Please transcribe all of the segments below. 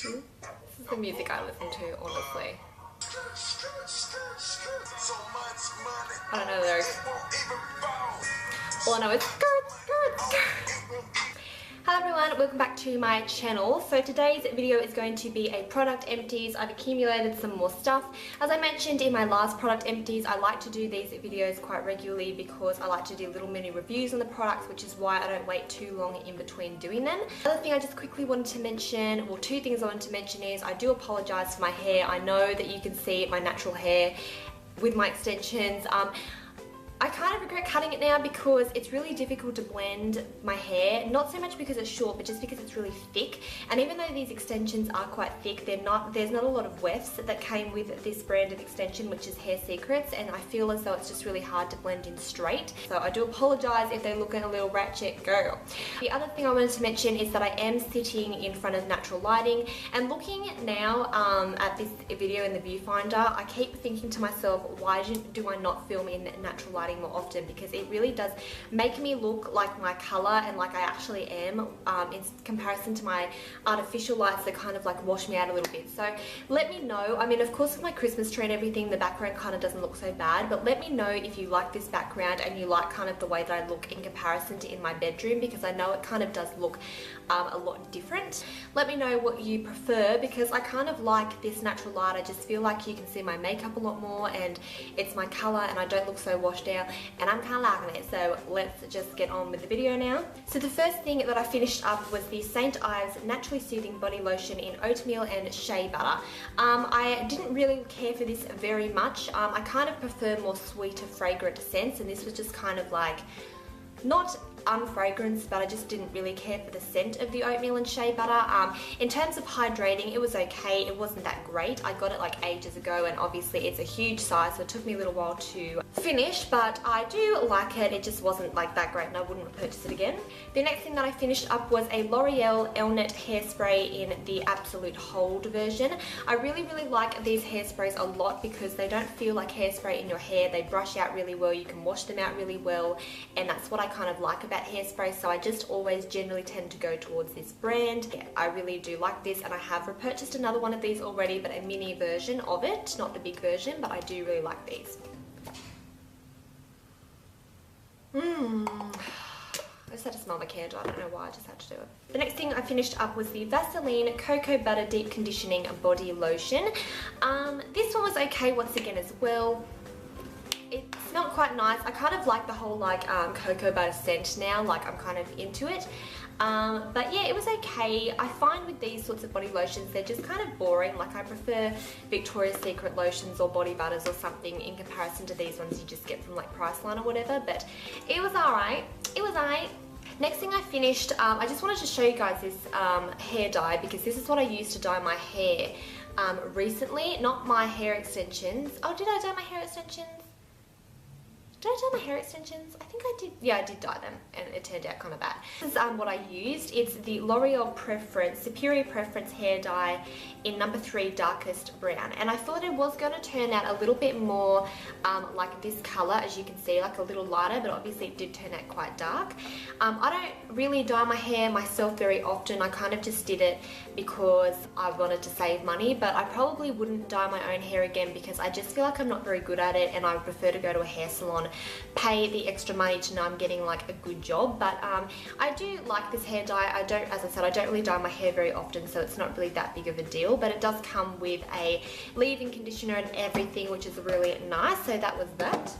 This is the music I listen to, honestly. I don't know the lyrics. All I know is skirt, skirt, skirt. Hello everyone, welcome back to my channel. So today's video is going to be a product empties. I've accumulated some more stuff. As I mentioned in my last product empties, I like to do these videos quite regularly because I like to do little mini reviews on the products, which is why I don't wait too long in between doing them. Another thing I just quickly wanted to mention, well, two things I wanted to mention is I do apologize for my hair. I know that you can see my natural hair with my extensions. I kind of regret cutting it now because it's really difficult to blend my hair, not so much because it's short, but just because it's really thick. And even though these extensions are quite thick, there's not a lot of wefts that came with this brand of extension, which is Hair Secrets, and I feel as though it's just really hard to blend in straight. So I do apologize if they look a little ratchet, girl. The other thing I wanted to mention is that I am sitting in front of natural lighting, and looking now at this video in the viewfinder, I keep thinking to myself, why do I not film in natural lighting more often? Because it really does make me look like my color and like I actually am in comparison to my artificial lights that kind of like wash me out a little bit. So let me know. I mean, of course with my Christmas tree and everything, the background kind of doesn't look so bad, but let me know if you like this background and you like kind of the way that I look in comparison to in my bedroom, because I know it kind of does look a lot different. Let me know what you prefer, because I kind of like this natural light. I just feel like you can see my makeup a lot more and it's my color and I don't look so washed out, and I'm kind of liking it. So let's just get on with the video now. So the first thing that I finished up was the St. Ives Naturally Soothing Body Lotion in oatmeal and shea butter. I didn't really care for this very much. I kind of prefer more sweeter, fragrant scents, and this was just kind of like not unfragranced, but I just didn't really care for the scent of the oatmeal and shea butter. In terms of hydrating, it was okay. It wasn't that great. I got it like ages ago, and obviously it's a huge size, so it took me a little while to finish, but I do like it. It just wasn't like that great and I wouldn't purchase it again. The next thing that I finished up was a L'Oreal Elnet hairspray in the Absolute Hold version. I really like these hairsprays a lot because they don't feel like hairspray in your hair. They brush out really well, you can wash them out really well, and that's what I kind of like about hairspray. So I just always generally tend to go towards this brand. Yeah, I really do like this, and I have repurchased another one of these already, but a mini version of it, not the big version, but I do really like these. I just had to smell my candle. I don't know why, I just had to do it. The next thing I finished up was the Vaseline Cocoa Butter Deep Conditioning Body Lotion. This one was okay once again as well. It smelled quite nice. I kind of like the whole like cocoa butter scent now, like I'm kind of into it. But yeah, it was okay. I find with these sorts of body lotions, they're just kind of boring. Like I prefer Victoria's Secret lotions or body butters or something in comparison to these ones you just get from like Priceline or whatever, but it was alright. It was alright. Next thing I finished, I just wanted to show you guys this hair dye, because this is what I used to dye my hair recently, not my hair extensions. Oh, did I dye my hair extensions? Did I dye my hair extensions? I think I did. Yeah, I did dye them, and it turned out kind of bad. This is what I used. It's the L'Oreal Superior Preference hair dye in number 3 Darkest Brown, and I thought it was going to turn out a little bit more like this color, as you can see, like a little lighter, but obviously it did turn out quite dark. I don't really dye my hair myself very often. I kind of just did it because I wanted to save money, but I probably wouldn't dye my own hair again because I just feel like I'm not very good at it, and I would prefer to go to a hair salon, pay the extra money to know I'm getting like a good job. But I do like this hair dye. As I said, I don't really dye my hair very often, so it's not really that big of a deal, but it does come with a leave-in conditioner and everything, which is really nice. So that was that.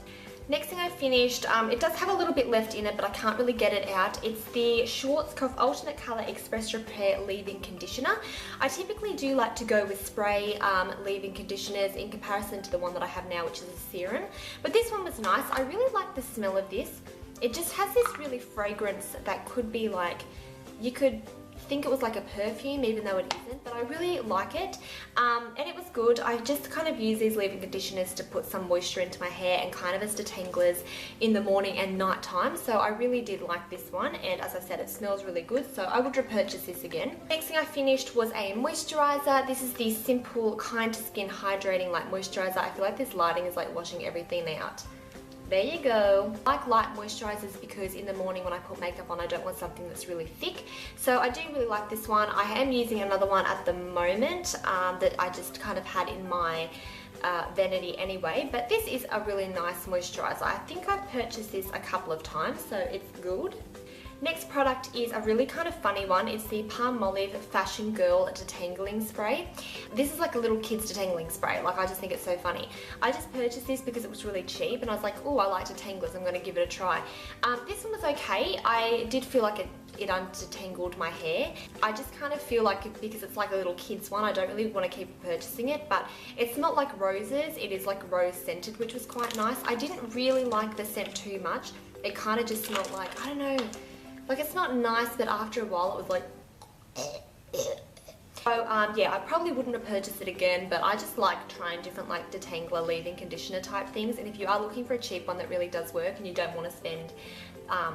Next thing I finished, it does have a little bit left in it, but I can't really get it out. It's the Schwarzkopf Alternate Color Express Repair Leave-In Conditioner. I typically do like to go with spray leave-in conditioners in comparison to the one that I have now, which is a serum. But this one was nice. I really like the smell of this. It just has this really fragrance that could be like, you could think it was like a perfume even though it isn't, but I really like it, and it was good. I just kind of use these leave-in conditioners to put some moisture into my hair and kind of as detanglers in the morning and night time, so I really did like this one, and as I said, it smells really good, so I would repurchase this again. Next thing I finished was a moisturizer. This is the Simple Kind Skin Hydrating Light Moisturizer. I feel like this lighting is like washing everything out. there you go. I like light moisturizers because in the morning when I put makeup on, I don't want something that's really thick. So I do really like this one. I am using another one at the moment that I just kind of had in my vanity anyway, but this is a really nice moisturizer. I think I've purchased this a couple of times, so it's good. Next product is a really kind of funny one. It's the Palmolive Fashion Girl Detangling Spray. This is like a little kid's detangling spray. Like, I just think it's so funny. I just purchased this because it was really cheap and I was like, oh, I like detanglers, I'm going to give it a try. This one was okay. I did feel like it undetangled my hair. I just kind of feel like because it's like a little kid's one, I don't really want to keep purchasing it, but it smelled like roses. It is like rose scented, which was quite nice. I didn't really like the scent too much. It kind of just smelled like, I don't know, like it's not nice, but after a while it was like so yeah, I probably wouldn't have purchased it again, but I just like trying different like detangler, leave-in conditioner type things. And if you are looking for a cheap one that really does work and you don't want to spend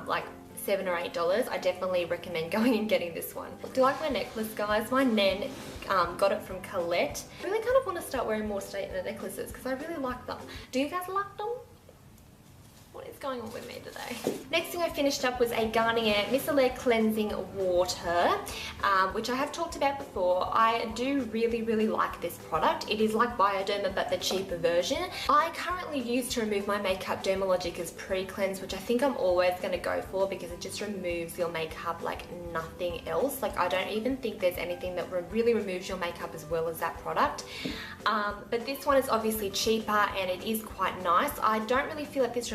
like $7 or $8, I definitely recommend going and getting this one. Do you like my necklace, guys? My nan got it from Colette. I really kind of want to start wearing more statement necklaces because I really like them. Do you guys like them? What is going on with me today? Next thing I finished up was a Garnier Micellar Cleansing Water, which I have talked about before. I do really like this product. It is like Bioderma, but the cheaper version. I currently use to remove my makeup Dermalogica's Pre-Cleanse, which I think I'm always going to go for because it just removes your makeup like nothing else. Like, I don't even think there's anything that really removes your makeup as well as that product. But this one is obviously cheaper and it is quite nice. I don't really feel like this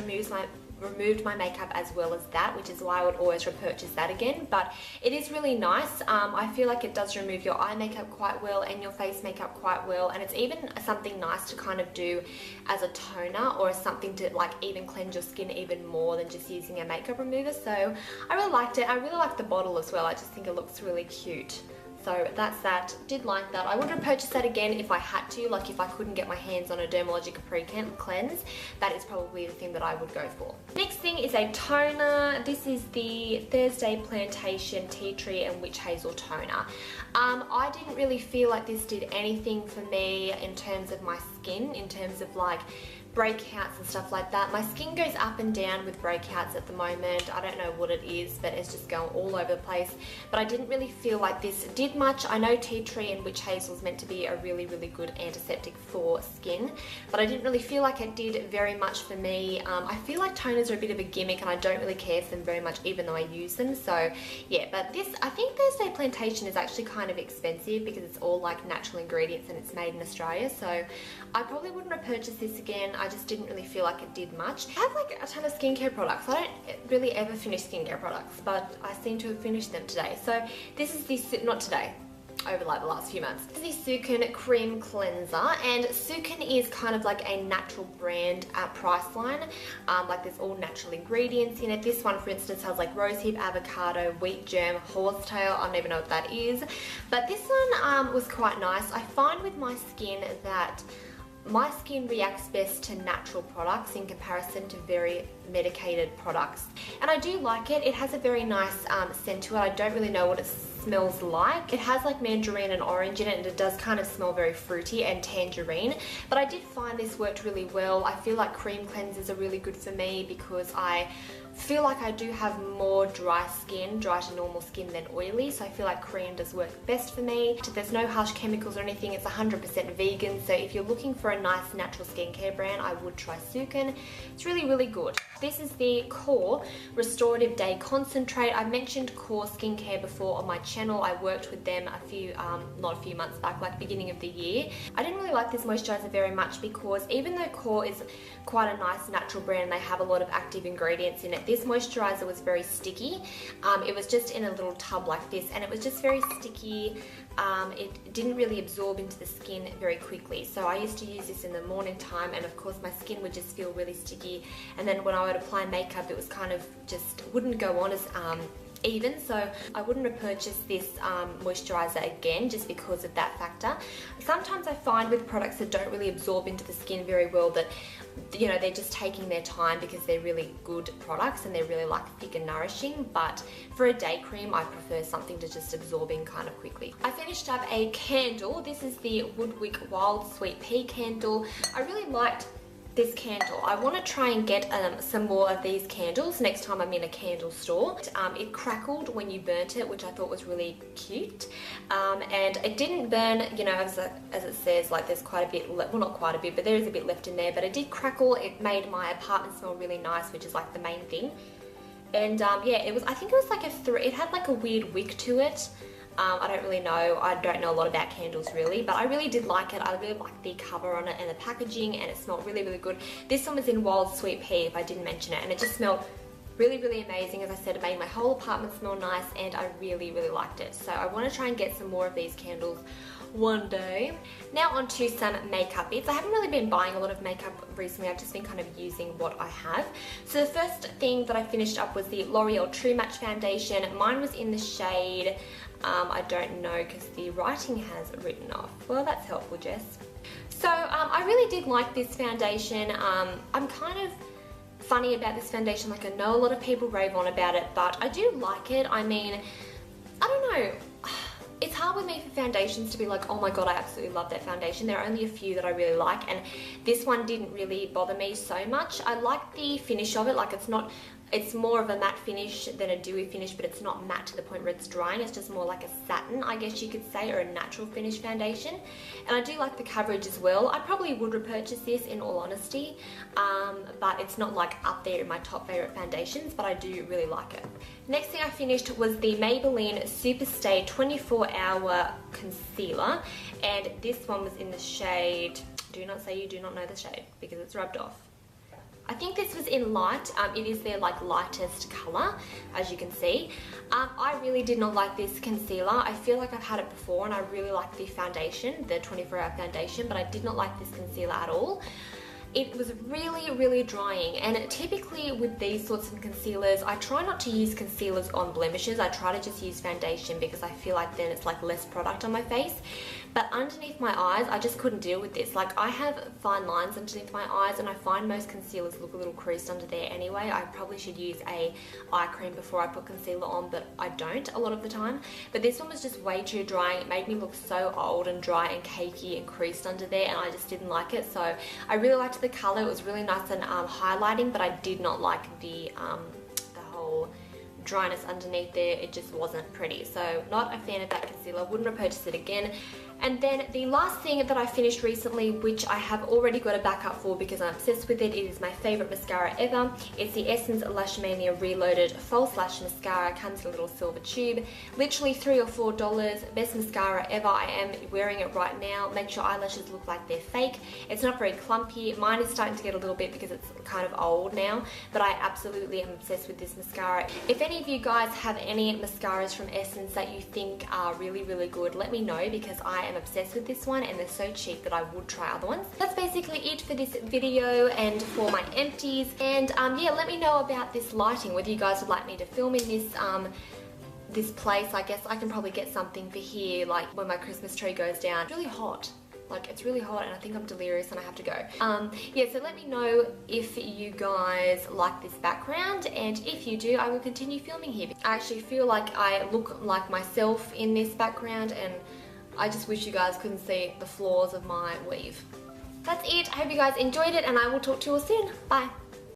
removed my makeup as well as that, which is why I would always repurchase that again, but it is really nice. I feel like it does remove your eye makeup quite well and your face makeup quite well, and it's even something nice to kind of do as a toner or something to like even cleanse your skin even more than just using a makeup remover. So I really liked it. I really like the bottle as well. I just think it looks really cute. So that's that. Did like that. I would have purchased that again if I had to, like if I couldn't get my hands on a Dermalogica Pre-Cleanse. That is probably the thing that I would go for. Next thing is a toner. This is the Thursday Plantation Tea Tree and Witch Hazel Toner. I didn't really feel like this did anything for me in terms of my skin, in terms of like breakouts and stuff like that. My skin goes up and down with breakouts at the moment. I don't know what it is, but it's just going all over the place. But I didn't really feel like this did much. I know tea tree and witch hazel is meant to be a really good antiseptic for skin, but I didn't really feel like it did very much for me. I feel like toners are a bit of a gimmick and I don't really care for them very much even though I use them. So yeah, but this, I think Thursday Plantation is actually kind of expensive because it's all like natural ingredients and it's made in Australia. So I probably wouldn't have purchased this again. I just didn't really feel like it did much. I have like a ton of skincare products. I don't really ever finish skincare products, but I seem to have finished them today. So this is the, not today, over like the last few months. This is the Sukin Cream Cleanser, and Sukin is kind of like a natural brand at Priceline. Like there's all natural ingredients in it. This one, for instance, has like rosehip, avocado, wheat germ, horsetail. I don't even know what that is. But this one was quite nice. I find with my skin that my skin reacts best to natural products in comparison to very medicated products. And I do like it. It has a very nice scent to it. I don't really know what it smells like. It has like mandarin and orange in it, and it does kind of smell very fruity and tangerine. But I did find this worked really well. I feel like cream cleansers are really good for me because I feel like I do have more dry skin, dry to normal skin than oily, so I feel like cream does work best for me. There's no harsh chemicals or anything. It's 100% vegan, so if you're looking for a nice natural skincare brand, I would try Sukin. It's really good. This is the Core Restorative Day Concentrate. I mentioned Core Skincare before on my channel. I worked with them not a few months back, like beginning of the year. I didn't really like this moisturizer very much because even though Core is quite a nice natural brand and they have a lot of active ingredients in it, this moisturizer was very sticky. It was just in a little tub like this, and it was just very sticky. It didn't really absorb into the skin very quickly. So I used to use this in the morning time, and of course my skin would just feel really sticky. And then when I would apply makeup, it was kind of just wouldn't go on as even, so I wouldn't repurchase this moisturizer again just because of that factor. Sometimes I find with products that don't really absorb into the skin very well that, you know, they're just taking their time because they're really good products and they're really like thick and nourishing, but for a day cream I prefer something to just absorb in kind of quickly. I finished up a candle. This is the Woodwick Wild Sweet Pea candle. I really liked this candle. I want to try and get some more of these candles next time I'm in a candle store. It crackled when you burnt it, which I thought was really cute. And it didn't burn, you know, as it says, like there's quite a bit, well not quite a bit, but there is a bit left in there, but it did crackle. It made my apartment smell really nice, which is like the main thing. And yeah, it was, I think it was like it had like a weird wick to it. I don't really know. I don't know a lot about candles really, but I really did like it. I really liked the cover on it and the packaging, and it smelled really, really good. This one was in Wild Sweet Pea, if I didn't mention it, and it just smelled really, really amazing. As I said, it made my whole apartment smell nice, and I really, really liked it. So I want to try and get some more of these candles one day. Now on to some makeup bits. I haven't really been buying a lot of makeup recently. I've just been kind of using what I have. So the first thing that I finished up was the L'Oreal True Match foundation. Mine was in the shade, I don't know because the writing has written off. Well, that's helpful, Jess. So I really did like this foundation. I'm kind of funny about this foundation. Like, I know a lot of people rave on about it, but I do like it. I mean, I don't know. It's hard with me for foundations to be like, oh my god, I absolutely love that foundation. There are only a few that I really like, and this one didn't really bother me so much. I like the finish of it. Like, it's more of a matte finish than a dewy finish, but it's not matte to the point where it's drying. It's just more like a satin, I guess you could say, or a natural finish foundation. And I do like the coverage as well. I probably would repurchase this in all honesty, but it's not like up there in my top favorite foundations, but I do really like it. Next thing I finished was the Maybelline Superstay 24-Hour Concealer, and this one was in the shade, do not say you do not know the shade because it's rubbed off. I think this was in light. It is their like lightest colour, as you can see. I really did not like this concealer. I feel like I've had it before and I really like the foundation, the 24-hour foundation, but I did not like this concealer at all. It was really, really drying, and typically with these sorts of concealers, I try not to use concealers on blemishes. I try to just use foundation because I feel like then it's like less product on my face. But underneath my eyes, I just couldn't deal with this. Like, I have fine lines underneath my eyes, and I find most concealers look a little creased under there anyway. I probably should use a eye cream before I put concealer on, but I don't a lot of the time. But this one was just way too drying. It made me look so old and dry and cakey and creased under there, and I just didn't like it. So I really liked the colour. It was really nice and highlighting, but I did not like the whole dryness underneath there. It just wasn't pretty. So not a fan of that concealer. Wouldn't repurchase it again. And then the last thing that I finished recently, which I have already got a backup for because I'm obsessed with it, it is my favourite mascara ever. It's the Essence Lash Mania Reloaded False Lash Mascara. Comes in a little silver tube. Literally $3 or $4. Best mascara ever. I am wearing it right now. Makes your eyelashes look like they're fake. It's not very clumpy. Mine is starting to get a little bit because it's kind of old now, but I absolutely am obsessed with this mascara. If any of you guys have any mascaras from Essence that you think are really, really good, let me know because I am obsessed with this one and they're so cheap that I would try other ones. That's basically it for this video and for my empties. And yeah, let me know about this lighting, whether you guys would like me to film in this place. I guess I can probably get something for here, like when my Christmas tree goes down. It's really hot. Like, it's really hot and I think I'm delirious and I have to go. Yeah, so let me know if you guys like this background, and if you do, I will continue filming here. I actually feel like I look like myself in this background, and I just wish you guys couldn't see the flaws of my weave. That's it. I hope you guys enjoyed it, and I will talk to you all soon. Bye.